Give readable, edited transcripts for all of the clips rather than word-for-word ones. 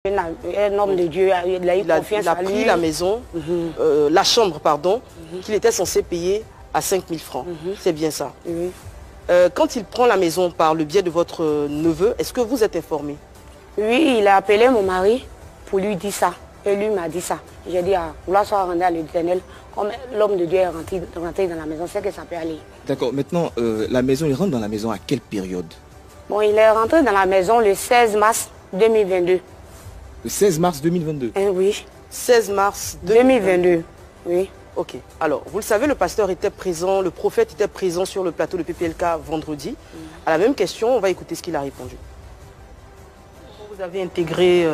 Un homme de Dieu, il a eu confiance il a pris la maison, la chambre, pardon, qu'il était censé payer à 5 000 francs. C'est bien ça. Oui. Quand il prend la maison par le biais de votre neveu, est-ce que vous êtes informé? Oui, il a appelé mon mari pour lui dire ça. Et lui m'a dit ça. J'ai dit, vouloir soit rendu à l'Éternel, comme l'homme de Dieu est rentré dans la maison, c'est que ça peut aller. D'accord, maintenant, la maison, il rentre dans la maison à quelle période? Bon, il est rentré dans la maison le 16 mars 2022. Le 16 mars 2022? Oui. 16 mars 2022, oui. Ok. Alors, vous le savez, le pasteur était présent, le prophète était présent sur le plateau de PPLK vendredi. À la même question, on va écouter ce qu'il a répondu. Vous avez intégré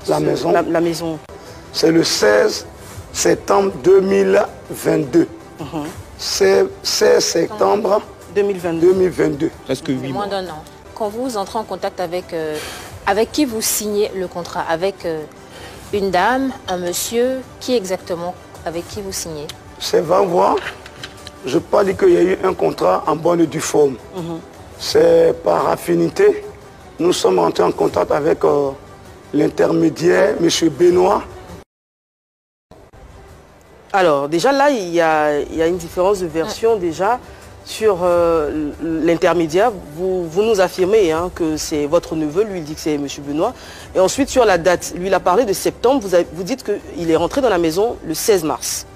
la maison. La maison. C'est le 16 septembre 2022. 16 septembre 2022. Presque 8 mois. Moins d'un an. Quand vous entrez en contact avec qui vous signez le contrat? Avec une dame, un monsieur? Qui exactement? Avec qui vous signez? C'est 20 voix. Je peux pas dire qu'il y a eu un contrat en bonne et due forme. C'est par affinité. Nous sommes entrés en contact avec l'intermédiaire, M. Benoît. Alors, déjà là, il y a une différence de version déjà sur l'intermédiaire. Vous nous affirmez que c'est votre neveu, lui il dit que c'est M. Benoît. Et ensuite sur la date, lui il a parlé de septembre, vous dites qu'il est rentré dans la maison le 16 mars.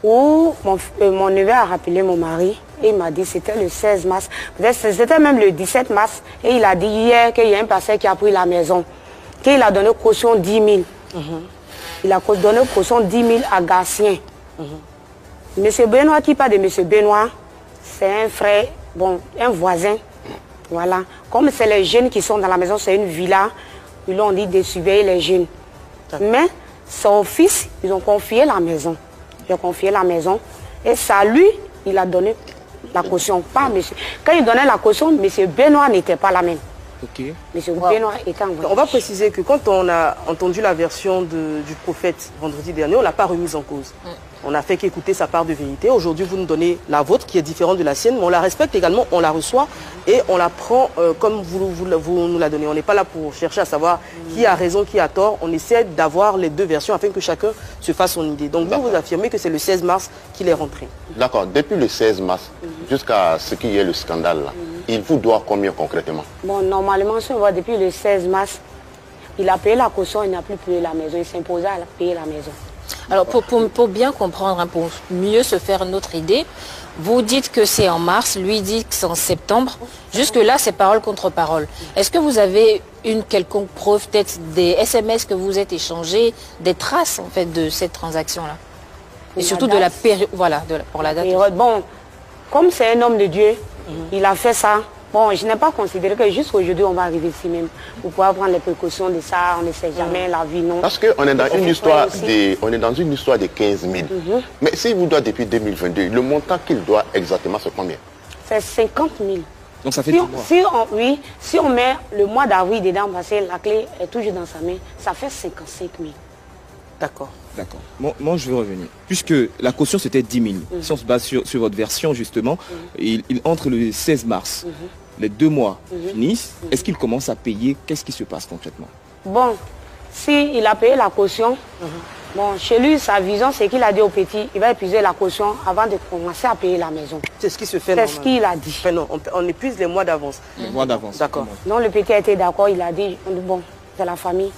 Où mon neveu a rappelé mon mari et il m'a dit que c'était le 16 mars. C'était même le 17 mars. Et il a dit hier qu'il y a un pasteur qui a pris la maison, qu'il a donné caution 10 000. Il a donné caution 10 000 à Gatien. Monsieur Benoît, qui parle de Monsieur Benoît, c'est un frère, bon, un voisin. Voilà. Comme c'est les jeunes qui sont dans la maison, c'est une villa. Ils l'ont dit de surveiller les jeunes. Mais son fils, ils ont confié la maison. Ils ont confié la maison. Et ça, lui, il a donné la caution. Pas monsieur. Quand il donnait la caution, monsieur Benoît n'était pas là même. Ok. Monsieur Benoît était en voyage. On va préciser que quand on a entendu la version du prophète vendredi dernier, on ne l'a pas remise en cause. On n'a fait qu'écouter sa part de vérité. Aujourd'hui, vous nous donnez la vôtre qui est différente de la sienne, mais on la respecte également, on la reçoit et on la prend comme vous nous la donnez. On n'est pas là pour chercher à savoir qui a raison, qui a tort. On essaie d'avoir les deux versions afin que chacun se fasse son idée. Donc vous affirmez que c'est le 16 mars qu'il est rentré. D'accord. Depuis le 16 mars jusqu'à ce qu'il y ait le scandale là, il vous doit combien concrètement? Bon, normalement, si on voit depuis le 16 mars, il a payé la caution, il n'a plus payé la maison. Il s'imposait à payer la maison. Alors, pour bien comprendre, pour mieux se faire notre idée, vous dites que c'est en mars, lui dit que c'est en septembre. Jusque-là, c'est parole contre parole. Est-ce que vous avez une quelconque preuve, peut-être des SMS que vous êtes échangés, des traces, en fait, de cette transaction-là? Et surtout de la période, voilà, pour la date. Bon, comme c'est un homme de Dieu, il a fait ça. Bon, je n'ai pas considéré que jusqu'aujourd'hui, on va arriver ici même. Pour pouvoir prendre les précautions de ça, on ne sait jamais la vie, non. Parce qu'on est dans une histoire de 15 000. Mais s'il vous doit depuis 2022, le montant qu'il doit exactement, c'est combien? C'est 50 000. Donc ça fait 10 mois. Si on met le mois d'avril dedans, parce que la clé est toujours dans sa main, ça fait 55 000. D'accord. D'accord. Moi, je vais revenir. Puisque la caution, c'était 10 000. Si on se base sur votre version, justement, il entre le 16 mars. Les 2 mois finissent. Est-ce qu'il commence à payer? Qu'est-ce qui se passe concrètement? Bon, s'il a payé la caution, bon, chez lui, sa vision, c'est qu'il a dit au petit, il va épuiser la caution avant de commencer à payer la maison. C'est ce qui se fait. C'est ce qu'il a dit. Mais non, on épuise les mois d'avance. Les mois d'avance. D'accord. Non, le petit a été d'accord, il a dit, bon, c'est la famille,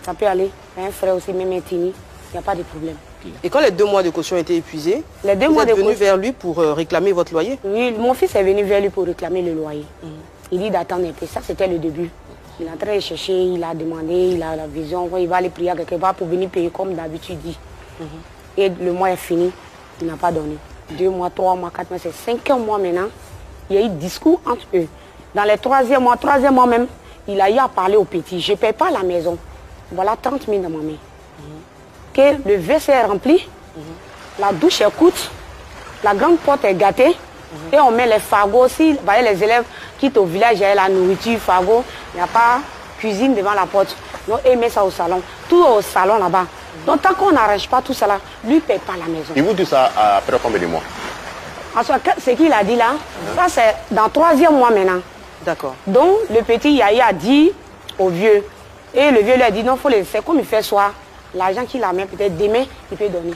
ça peut aller. Il y a un frère aussi, même un tini. Il n'y a pas de problème. Et quand les 2 mois de caution étaient épuisés, vous êtes venu vers lui pour réclamer votre loyer? Oui, mon fils est venu vers lui pour réclamer le loyer. Il dit d'attendre un peu. Ça, c'était le début. Il est en train de chercher, il a demandé, il a la vision, il va aller prier quelque part pour venir payer comme d'habitude dit. Et le mois est fini, il n'a pas donné. 2 mois, 3 mois, 4 mois, c'est 5 mois maintenant. Il y a eu discours entre eux. Dans les 3e mois même, il a eu à parler au petit. Je ne paye pas la maison. Voilà 30 000 dans ma main. Que le WC est rempli, la douche est coûte, la grande porte est gâtée, et on met les fagots aussi. Vous voyez, les élèves quittent au village, il y a la nourriture, fagots, il n'y a pas cuisine devant la porte. Donc, il met ça au salon, tout au salon là-bas. Donc, tant qu'on n'arrange pas tout ça là, lui ne paye pas la maison. Il vous dit ça après combien de mois? Ce qu'il a dit là, ça c'est dans 3e mois maintenant. D'accord. Donc, le petit, il a dit au vieux, Et le vieux lui a dit, non, il faut le laisser. Comme il fait soir, l'argent qu'il a mis, peut-être demain, il peut donner.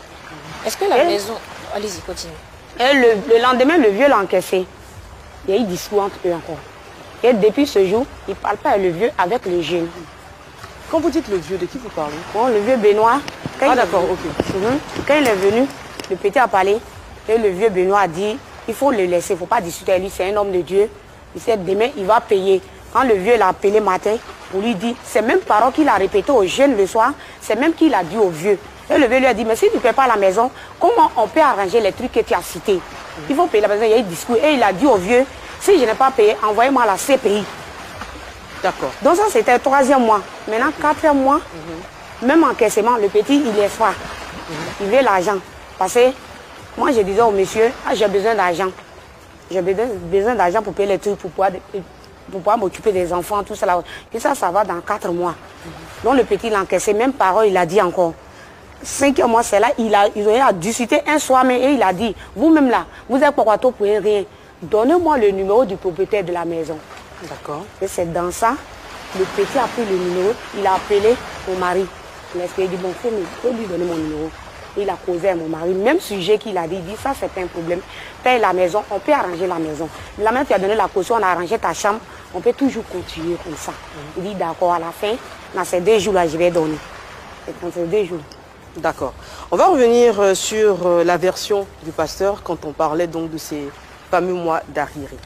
Est-ce que la maison... Allez-y, continuez. Et le lendemain, le vieux l'a encaissé. Il y a eu discours entre eux encore. Et depuis ce jour, il ne parle pas le vieux avec le jeune. Quand vous dites le vieux, de qui vous parlez? Bon, le vieux Benoît. Ah d'accord, ok. Quand il est venu, le petit a parlé. Et le vieux Benoît a dit, il faut le laisser, il ne faut pas discuter avec lui, c'est un homme de Dieu. Il sait demain, il va payer. Quand le vieux l'a appelé matin, pour lui dire, c'est même parole qu'il a répété aux jeunes le soir, c'est même qu'il a dit au vieux. Et le vieux lui a dit, mais si tu ne payes pas la maison, comment on peut arranger les trucs que tu as cités? Il faut payer la maison, il y a eu discours. Et il a dit au vieux, si je n'ai pas payé, envoyez-moi la CPI. D'accord. Donc ça, c'était le 3e mois. Maintenant, 4e mois, même encaissement, le petit, il est froid. Il veut l'argent. Parce que moi, je disais au monsieur, ah, j'ai besoin d'argent. J'ai besoin d'argent pour payer les trucs, pour pouvoir m'occuper des enfants, tout cela. Et ça va dans 4 mois. Donc le petit, il a encaissé, même parole, il a dit encore. 5e mois, c'est là, ils ont discuté un soir, mais et il a dit, vous-même là, vous êtes pourquoi tout pour rien. Donnez-moi le numéro du propriétaire de la maison. D'accord. Et c'est dans ça, le petit a pris le numéro, il a appelé mon mari. Il a dit, bon, il faut lui donner mon numéro. Il a causé à mon mari, même sujet qu'il a dit, ça c'est un problème. Paye la maison, on peut arranger la maison. La même tu as donné la caution, on a arrangé ta chambre, on peut toujours continuer comme ça. Il dit, d'accord, à la fin, dans ces 2 jours-là, je vais donner. Et dans ces 2 jours. D'accord. On va revenir sur la version du pasteur quand on parlait donc de ces fameux mois d'arriéré.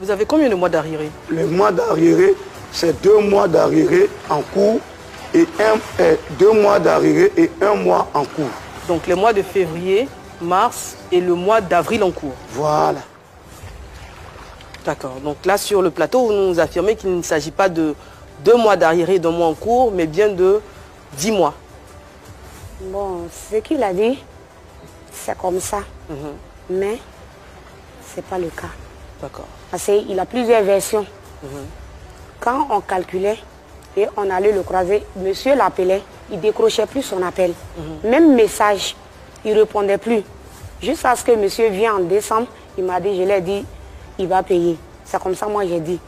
Vous avez combien de mois d'arriéré? Le mois d'arriéré, c'est 2 mois d'arriéré en cours et 2 mois d'arriéré et 1 mois en cours. Donc les mois de février, mars et le mois d'avril en cours. Voilà. D'accord. Donc là, sur le plateau, vous nous affirmez qu'il ne s'agit pas de 2 mois d'arriéré et d'1 mois en cours, mais bien de 10 mois. Bon, ce qu'il a dit, c'est comme ça. Mais ce n'est pas le cas. D'accord. Parce qu'il a plusieurs versions. Quand on calculait et on allait le croiser, monsieur l'appelait, il ne décrochait plus son appel. Même message, il ne répondait plus. Jusqu'à ce que monsieur vienne en décembre, il m'a dit, je l'ai dit, il va payer. C'est comme ça, moi j'ai dit,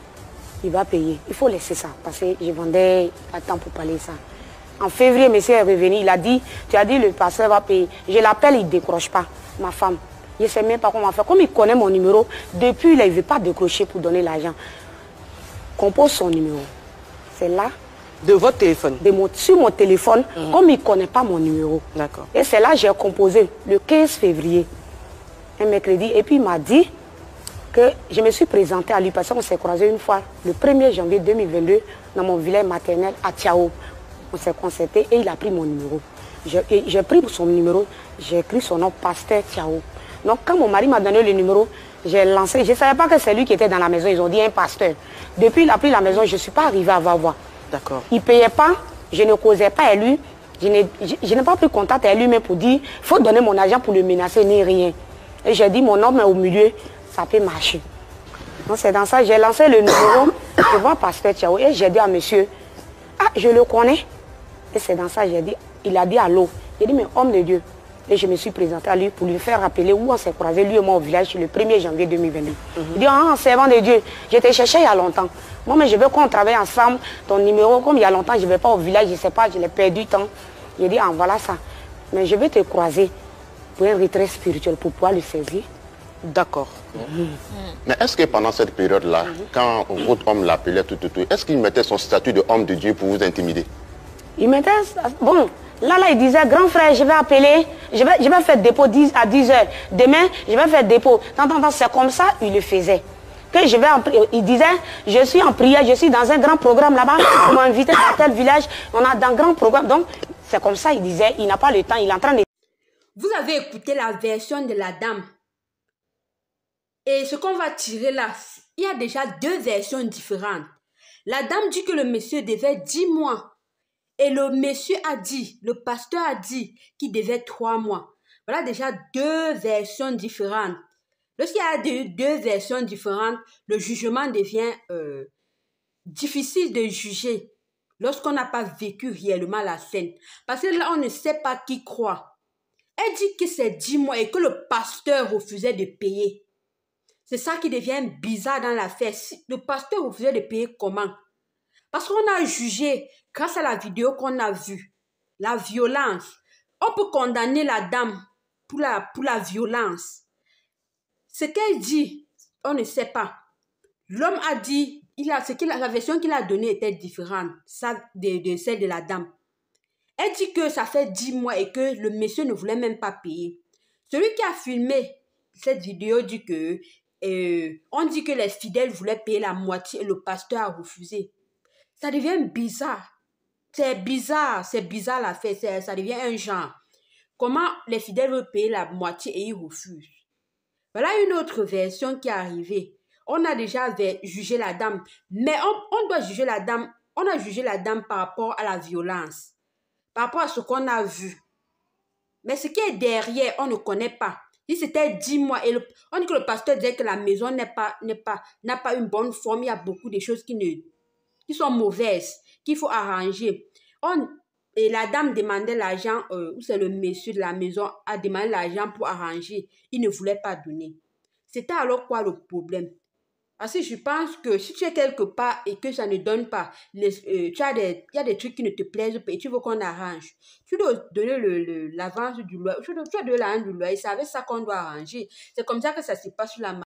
il va payer. Il faut laisser ça, parce que je vendais pas de temps pour parler ça. En février, monsieur est revenu, il a dit, tu as dit le pasteur va payer. Je l'appelle, il ne décroche pas, ma femme. Je ne sais même pas comment faire. Comme il connaît mon numéro, depuis il ne veut pas décrocher pour donner l'argent. Compose son numéro. C'est là. De votre téléphone? Sur mon téléphone, comme il ne connaît pas mon numéro. D'accord. Et c'est là que j'ai composé le 15 février, un mercredi. Et puis il m'a dit que je me suis présentée à lui parce qu'on s'est croisé une fois le 1er janvier 2022 dans mon village maternel à Tiao. On s'est concerté et il a pris mon numéro. J'ai pris son numéro, j'ai écrit son nom, pasteur Tiao. Donc quand mon mari m'a donné le numéro, j'ai lancé. Je ne savais pas que c'est lui qui était dans la maison. Ils ont dit un pasteur. Depuis il a pris la maison, je ne suis pas arrivée à voir. D'accord. Il ne payait pas, je ne causais pas à lui. Je n'ai pas pris contact avec lui, mais pour dire, il faut donner mon argent pour le menacer, ni rien. Et j'ai dit, mon homme est au milieu, ça peut marcher. Donc c'est dans ça, j'ai lancé le numéro devant pasteur Tiao et j'ai dit à monsieur, ah, je le connais. Et c'est dans ça, j'ai dit, il a dit allô. J'ai dit, mais homme de Dieu. Et je me suis présentée à lui pour lui faire rappeler où on s'est croisé, lui et moi, au village, le 1er janvier 2022. Il dit, ah, servant de Dieu, je t'ai cherché il y a longtemps. Moi, mais je veux qu'on travaille ensemble. Ton numéro, comme il y a longtemps, je ne vais pas au village, je ne sais pas, je l'ai perdu du temps. J'ai dit, ah, voilà ça. Mais je vais te croiser pour un retrait spirituel, pour pouvoir le saisir. D'accord. Mais est-ce que pendant cette période-là, quand votre homme l'appelait est-ce qu'il mettait son statut de homme de Dieu pour vous intimider? Il mettait... Bon, là, il disait, grand frère, je vais appeler, je vais faire dépôt à 10 h. Demain, je vais faire dépôt. C'est comme ça, il le faisait. Que il disait, je suis en prière, je suis dans un grand programme là-bas, on m'a invité dans tel village, on a dans un grand programme. Donc, c'est comme ça, il disait, il n'a pas le temps, il est en train de... Vous avez écouté la version de la dame. Et ce qu'on va tirer là, il y a déjà 2 versions différentes. La dame dit que le monsieur devait 10 mois. Et le monsieur a dit, le pasteur a dit qu'il devait 3 mois. Voilà déjà 2 versions différentes. Lorsqu'il y a 2 versions différentes, le jugement devient difficile de juger lorsqu'on n'a pas vécu réellement la scène. Parce que là, on ne sait pas qui croit. Elle dit que c'est 10 mois et que le pasteur refusait de payer. C'est ça qui devient bizarre dans l'affaire. Le pasteur refusait de payer comment? Parce qu'on a jugé, grâce à la vidéo qu'on a vue, la violence. On peut condamner la dame pour la violence. Ce qu'elle dit, on ne sait pas. L'homme a dit, la version qu'il a donnée était différente de celle de la dame. Elle dit que ça fait 10 mois et que le monsieur ne voulait même pas payer. Celui qui a filmé cette vidéo dit que on dit que les fidèles voulaient payer la moitié et le pasteur a refusé. Ça devient bizarre. C'est bizarre l'affaire, ça devient un genre. Comment les fidèles veulent payer la moitié et ils refusent? Voilà une autre version qui est arrivée. On a déjà jugé la dame, mais on doit juger la dame. On a jugé la dame par rapport à la violence, par rapport à ce qu'on a vu. Mais ce qui est derrière, on ne connaît pas. Si c'était 10 mois, et on dit que le pasteur disait que la maison n'a pas une bonne forme, il y a beaucoup de choses qui sont mauvaises, qu'il faut arranger. Et la dame demandait l'argent, ou c'est le monsieur de la maison a demandé l'argent pour arranger. Il ne voulait pas donner. C'était alors quoi le problème? Parce que je pense que si tu es quelque part et que ça ne donne pas, il y a des trucs qui ne te plaisent pas et tu veux qu'on arrange. Tu dois donner l'avance du loyer. Tu dois donner l'avance du loyer. C'est avec ça qu'on doit arranger. C'est comme ça que ça se passe sur la